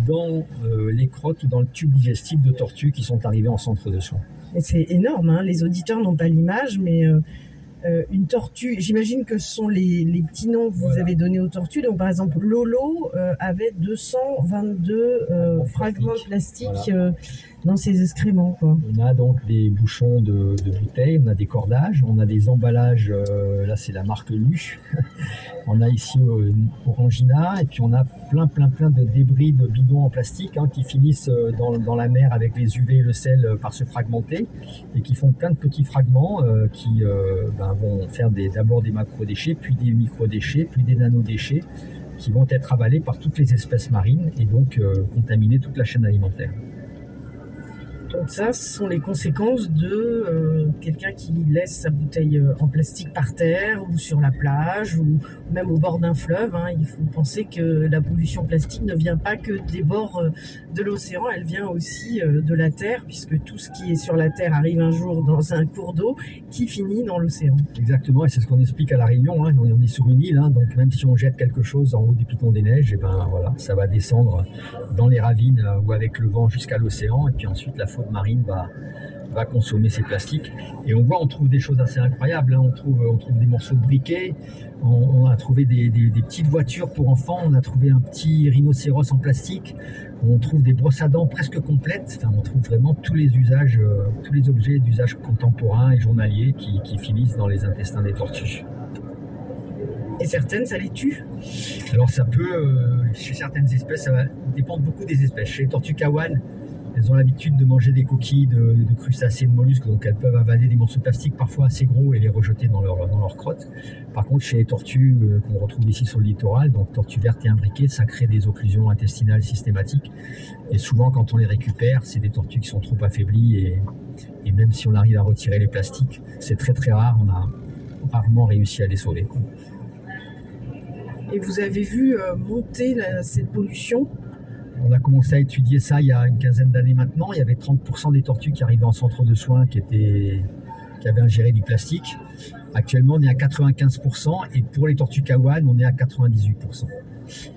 Dans les crottes ou dans le tube digestif de tortues qui sont arrivées en centre de soins. Et c'est énorme, hein. Les auditeurs n'ont pas l'image, mais une tortue, j'imagine que ce sont les petits noms que vous avez donnés aux tortues. Donc par exemple, Lolo avait 222 fragments plastiques dans ses excréments, quoi. On a donc des bouchons de bouteilles, on a des cordages, on a des emballages, là c'est la marque Lu. On a ici Orangina, et puis on a plein de débris de bidons en plastique qui finissent dans la mer avec les UV et le sel par se fragmenter, et qui font plein de petits fragments qui vont faire d'abord des macro-déchets, puis des micro-déchets, puis des nano-déchets, qui vont être avalés par toutes les espèces marines et donc contaminer toute la chaîne alimentaire. Donc ça, ce sont les conséquences de quelqu'un qui laisse sa bouteille en plastique par terre ou sur la plage ou même au bord d'un fleuve, hein. Il faut penser que la pollution plastique ne vient pas que des bords de l'océan, elle vient aussi de la terre, puisque tout ce qui est sur la terre arrive un jour dans un cours d'eau qui finit dans l'océan. Exactement, et c'est ce qu'on explique à La Réunion, hein. On est sur une île, hein, donc même si on jette quelque chose en haut du piton des neiges, et voilà, ça va descendre dans les ravines ou avec le vent jusqu'à l'océan, et puis ensuite la faune marine va consommer ces plastiques. Et on trouve des choses assez incroyables, hein. On trouve des morceaux de briquet, on a trouvé des petites voitures pour enfants, on a trouvé un petit rhinocéros en plastique, on trouve des brosses à dents presque complètes. Enfin, on trouve vraiment tous les usages, tous les objets d'usage contemporain et journalier qui finissent dans les intestins des tortues. Et certaines, ça les tue? Alors ça peut, chez certaines espèces, ça va dépendre beaucoup des espèces. Chez les tortues kawan, elles ont l'habitude de manger des coquilles de crustacés, de mollusques, donc elles peuvent avaler des morceaux de plastique parfois assez gros et les rejeter dans leur crotte. Par contre, chez les tortues qu'on retrouve ici sur le littoral, donc tortues vertes et imbriquées, ça crée des occlusions intestinales systématiques. Et souvent, quand on les récupère, c'est des tortues qui sont trop affaiblies, et même si on arrive à retirer les plastiques, c'est très rare, on a rarement réussi à les sauver. Et vous avez vu monter cette pollution? On a commencé à étudier ça il y a une quinzaine d'années maintenant. Il y avait 30% des tortues qui arrivaient en centre de soins qui avaient ingéré du plastique. Actuellement, on est à 95%, et pour les tortues kawan, on est à 98%.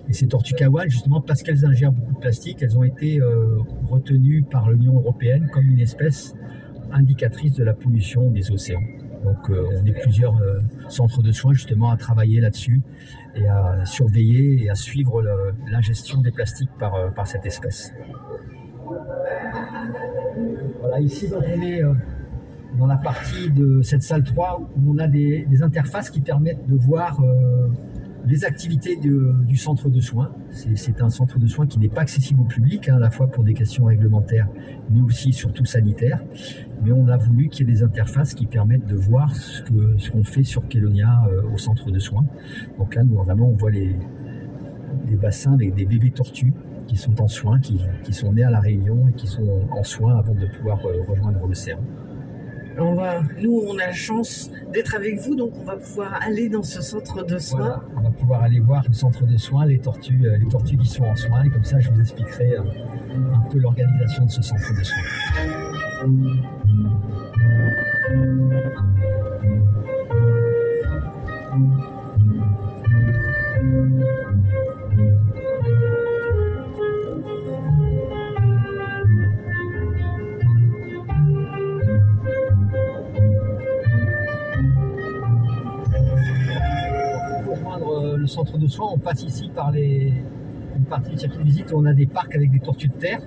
Et ces tortues kawan, justement, parce qu'elles ingèrent beaucoup de plastique, elles ont été retenues par l'Union européenne comme une espèce indicatrice de la pollution des océans. Donc on est plusieurs centres de soins justement à travailler là-dessus et à surveiller et à suivre l'ingestion des plastiques par cette espèce. Voilà, ici donc, on est dans la partie de cette salle 3 où on a des interfaces qui permettent de voir les activités du centre de soins. C'est un centre de soins qui n'est pas accessible au public, hein, à la fois pour des questions réglementaires, mais aussi surtout sanitaires. Mais on a voulu qu'il y ait des interfaces qui permettent de voir ce qu'on fait sur Kélonia au centre de soins. Donc là, nous, vraiment, on voit les bassins des bébés tortues qui sont en soins, qui sont nés à La Réunion et qui sont en soins avant de pouvoir rejoindre l'océan. Nous, on a la chance d'être avec vous, donc on va pouvoir aller dans ce centre de soins. Voilà, on va pouvoir aller voir le centre de soins, les tortues qui sont en soins, et comme ça, je vous expliquerai un peu l'organisation de ce centre de soins. Le centre de soins, on passe ici par une partie du circuit de visite où on a des parcs avec des tortues de terre.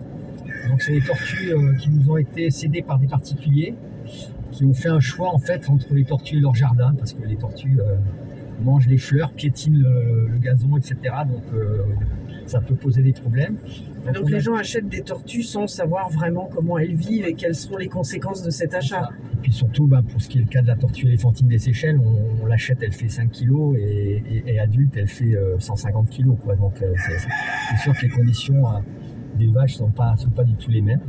Donc c'est des tortues qui nous ont été cédées par des particuliers qui ont fait un choix en fait entre les tortues et leur jardin, parce que les tortues mangent les fleurs, piétinent le gazon, etc. Donc ça peut poser des problèmes. Donc les gens achètent des tortues sans savoir vraiment comment elles vivent et quelles seront les conséquences de cet achat. Et puis surtout, pour ce qui est le cas de la tortue éléphantine des Seychelles, on l'achète, elle fait 5 kg et adulte, elle fait 150 kg. Quoi. Donc c'est sûr que les conditions d'élevage ne sont pas du tout les mêmes.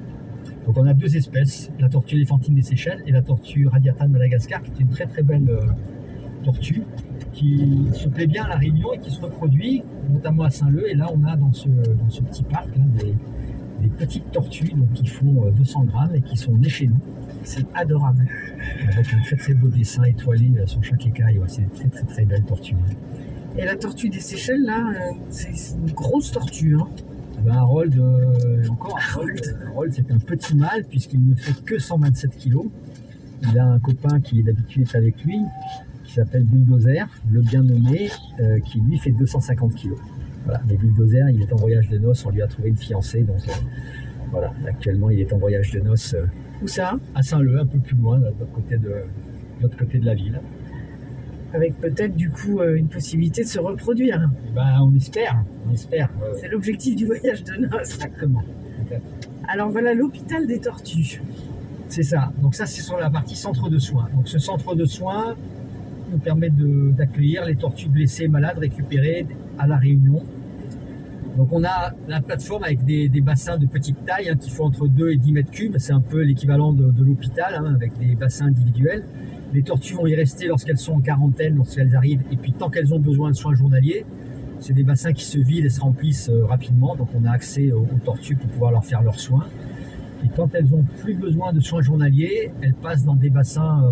Donc on a deux espèces, la tortue éléphantine des Seychelles et la tortue radiata de Madagascar, qui est une très belle tortue qui se plaît bien à La Réunion et qui se reproduit notamment à Saint-Leu. Et là on a dans ce petit parc là, des petites tortues donc, qui font 200 grammes et qui sont nées chez nous. C'est adorable. Avec un très beau dessin étoilé sur chaque écaille. Ouais, c'est une très belle tortue. Et la tortue des Seychelles là, c'est une grosse tortue, hein. Ben, Harold, Harold, c'est un petit mâle puisqu'il ne fait que 127 kg. Il a un copain qui d'habitude est avec lui, qui s'appelle Bulldozer, le bien nommé, qui lui fait 250 kg. Voilà. Mais Bulldozer, il est en voyage de noces, on lui a trouvé une fiancée, donc voilà, actuellement il est en voyage de noces. Où ça? À Saint-Leu, un peu plus loin, de l'autre côté de la ville. Avec peut-être du coup une possibilité de se reproduire. Ben, on espère. C'est l'objectif du voyage de noces. Exactement. Alors voilà l'hôpital des tortues. C'est ça. Donc ça, c'est sur la partie centre de soins. Donc ce centre de soins nous permet d'accueillir les tortues blessées, malades, récupérées à La Réunion. Donc on a la plateforme avec des bassins de petite taille qui font entre 2 et 10 mètres cubes. C'est un peu l'équivalent de l'hôpital avec des bassins individuels. Les tortues vont y rester lorsqu'elles sont en quarantaine, lorsqu'elles arrivent, et puis tant qu'elles ont besoin de soins journaliers. C'est des bassins qui se vident et se remplissent rapidement, donc on a accès aux tortues pour pouvoir leur faire leurs soins. Et quand elles n'ont plus besoin de soins journaliers, elles passent dans des bassins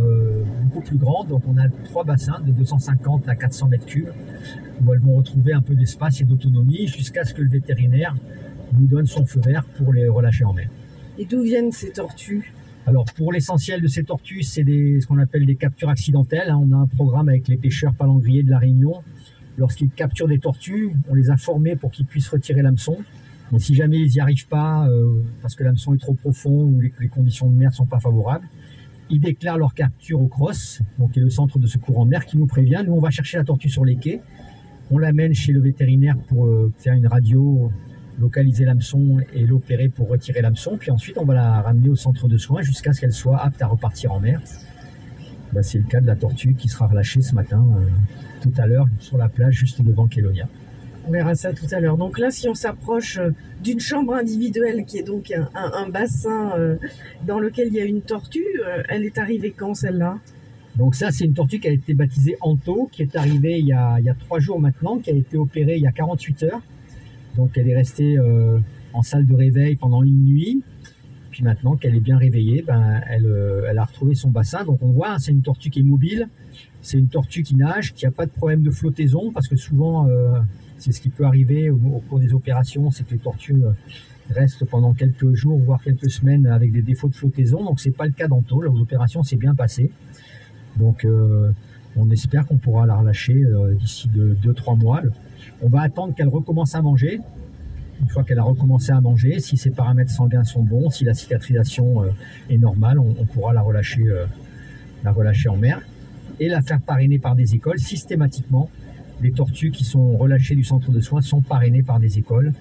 beaucoup plus grands. Donc on a 3 bassins de 250 à 400 mètres cubes, où elles vont retrouver un peu d'espace et d'autonomie jusqu'à ce que le vétérinaire nous donne son feu vert pour les relâcher en mer. Et d'où viennent ces tortues ? Alors pour l'essentiel de ces tortues, c'est ce qu'on appelle des captures accidentelles. On a un programme avec les pêcheurs palangriers de La Réunion. Lorsqu'ils capturent des tortues, on les a formés pour qu'ils puissent retirer l'hameçon. Mais si jamais ils n'y arrivent pas, parce que l'hameçon est trop profond ou les conditions de mer ne sont pas favorables, ils déclarent leur capture au CROSS, donc qui est le centre de secours en mer, qui nous prévient. Nous, on va chercher la tortue sur les quais. On l'amène chez le vétérinaire pour faire une radio, localiser l'hameçon et l'opérer pour retirer l'hameçon. Puis ensuite, on va la ramener au centre de soins jusqu'à ce qu'elle soit apte à repartir en mer. Ben, c'est le cas de la tortue qui sera relâchée ce matin, tout à l'heure, sur la plage juste devant Kélonia. On verra ça tout à l'heure. Donc là, si on s'approche d'une chambre individuelle qui est donc un bassin dans lequel il y a une tortue, elle est arrivée quand celle-là ? Donc ça, c'est une tortue qui a été baptisée Anto, qui est arrivée il y a 3 jours maintenant, qui a été opérée il y a 48 heures. Donc elle est restée en salle de réveil pendant une nuit. Puis maintenant qu'elle est bien réveillée, elle a retrouvé son bassin. Donc on voit, c'est une tortue qui est mobile. C'est une tortue qui nage, qui n'a pas de problème de flottaison, parce que souvent, c'est ce qui peut arriver au cours des opérations, c'est que les tortues restent pendant quelques jours, voire quelques semaines avec des défauts de flottaison. Donc c'est pas le cas d'Anto. L'opération s'est bien passée. Donc on espère qu'on pourra la relâcher d'ici 2-3 mois. On va attendre qu'elle recommence à manger. Une fois qu'elle a recommencé à manger, si ses paramètres sanguins sont bons, si la cicatrisation est normale, on pourra la relâcher en mer et la faire parrainer par des écoles. Systématiquement, les tortues qui sont relâchées du centre de soins sont parrainées par des écoles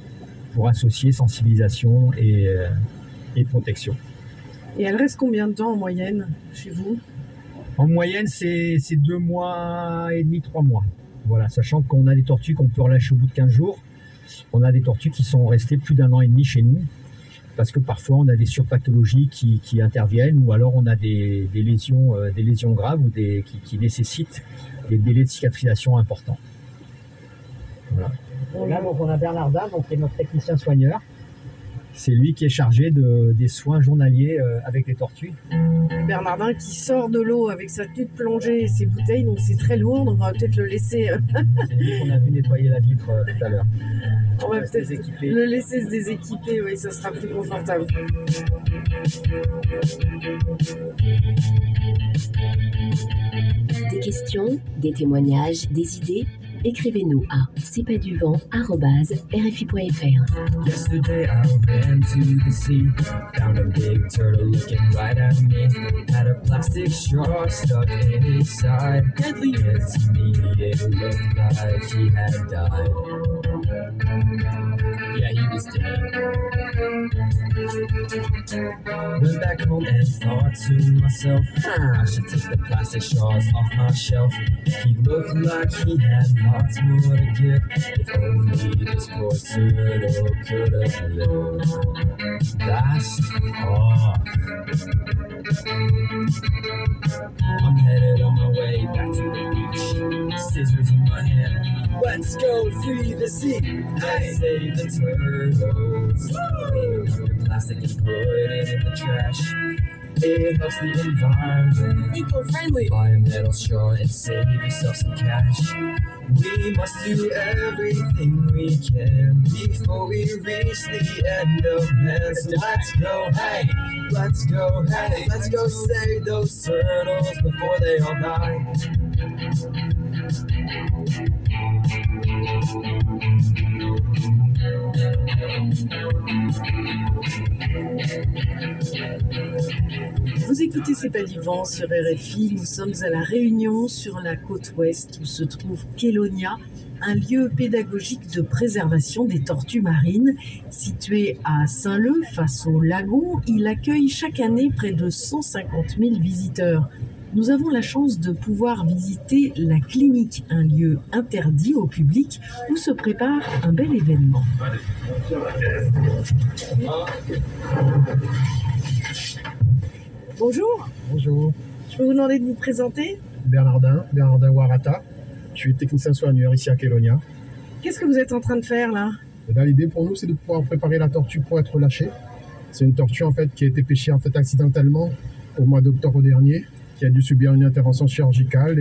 pour associer sensibilisation et protection. Et elle reste combien de temps en moyenne chez vous ? En moyenne, c'est 2 mois et demi, 3 mois. Voilà, sachant qu'on a des tortues qu'on peut relâcher au bout de 15 jours. On a des tortues qui sont restées plus d'1 an et demi chez nous, parce que parfois on a des surpathologies qui interviennent, ou alors on a des lésions graves ou qui nécessitent des délais de cicatrisation importants. Voilà. Là, donc, on a Bernardin, qui est notre technicien soigneur. C'est lui qui est chargé des soins journaliers avec les tortues. Bernardin qui sort de l'eau avec sa toute plongée et ses bouteilles, donc c'est très lourd, donc on va peut-être le laisser... C'est lui qu'on a vu nettoyer la vitre tout à l'heure. On va peut-être le laisser se déséquiper, oui, ça sera plus confortable. Des questions, des témoignages, des idées ? Écrivez-nous à cpduvant@rfi.fr. Yesterday I ran to the sea, found a big turtle looking right at me. Had a plastic straw stuck in his side. Deadly to me, it looked like he had died. Yeah, he was dead. Went back home and thought to myself, I should take the plastic straws off my shelf. He looked like he had lots more to give. If only this poor turtle could have lived. Blast off. I'm headed on my way back to the beach. Scissors in my hand. Let's go free the sea. Let's save the turtles. Clean up your plastic and put it in the trash. It helps the environment. Eco-friendly. Buy a metal straw and save yourself some cash. We must do everything we can before we reach the end of man. So let's go, hey, let's go, hey, let's go save those turtles before they all die. Vous écoutez C'est pas du vent sur RFI. Nous sommes à La Réunion, sur la côte ouest, où se trouve Kélonia, un lieu pédagogique de préservation des tortues marines. Situé à Saint-Leu, face au lagon, il accueille chaque année près de 150 000 visiteurs. Nous avons la chance de pouvoir visiter la clinique, un lieu interdit au public où se prépare un bel événement. Bonjour, Bonjour, je peux vous demander de vous présenter? Bernardin Warata. Je suis technicien soigneur ici à Kélonia. Qu'est-ce que vous êtes en train de faire là? Et là, l'idée pour nous, c'est de pouvoir préparer la tortue pour être lâchée. C'est une tortue en fait qui a été pêchée en fait accidentellement au mois d'octobre dernier, qui a dû subir une intervention chirurgicale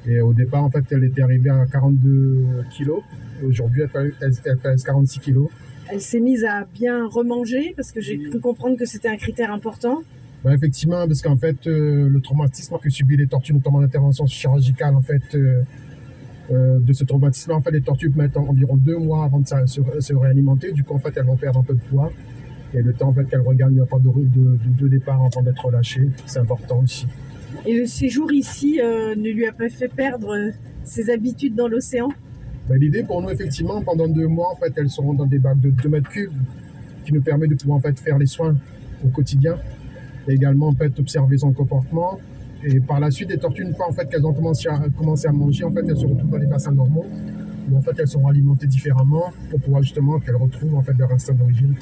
et au départ en fait elle était arrivée à 42 kilos. Aujourd'hui elle pèse 46 kilos. Elle s'est mise à bien remanger parce que j'ai cru comprendre que c'était un critère important. Bah, effectivement, parce qu'en fait le traumatisme que subissent les tortues, notamment l'intervention chirurgicale en fait de ce traumatisme, en fait les tortues mettent environ 2 mois avant de se réalimenter. Du coup en fait elles vont perdre un peu de poids. Et le temps en fait, qu'elle regagne de départ avant d'être relâchée, c'est important aussi. Et le séjour ici ne lui a pas fait perdre ses habitudes dans l'océan? L'idée pour nous, effectivement, pendant 2 mois, en fait, elles seront dans des bacs de 2 mètres cubes qui nous permet de pouvoir en fait, faire les soins au quotidien et également en fait, observer son comportement. Et par la suite, les tortues, une fois en fait, qu'elles ont commencé à manger, en fait, elles se retrouvent dans les bassins normaux où en fait, elles seront alimentées différemment pour pouvoir justement qu'elles retrouvent en fait, leur instinct d'origine.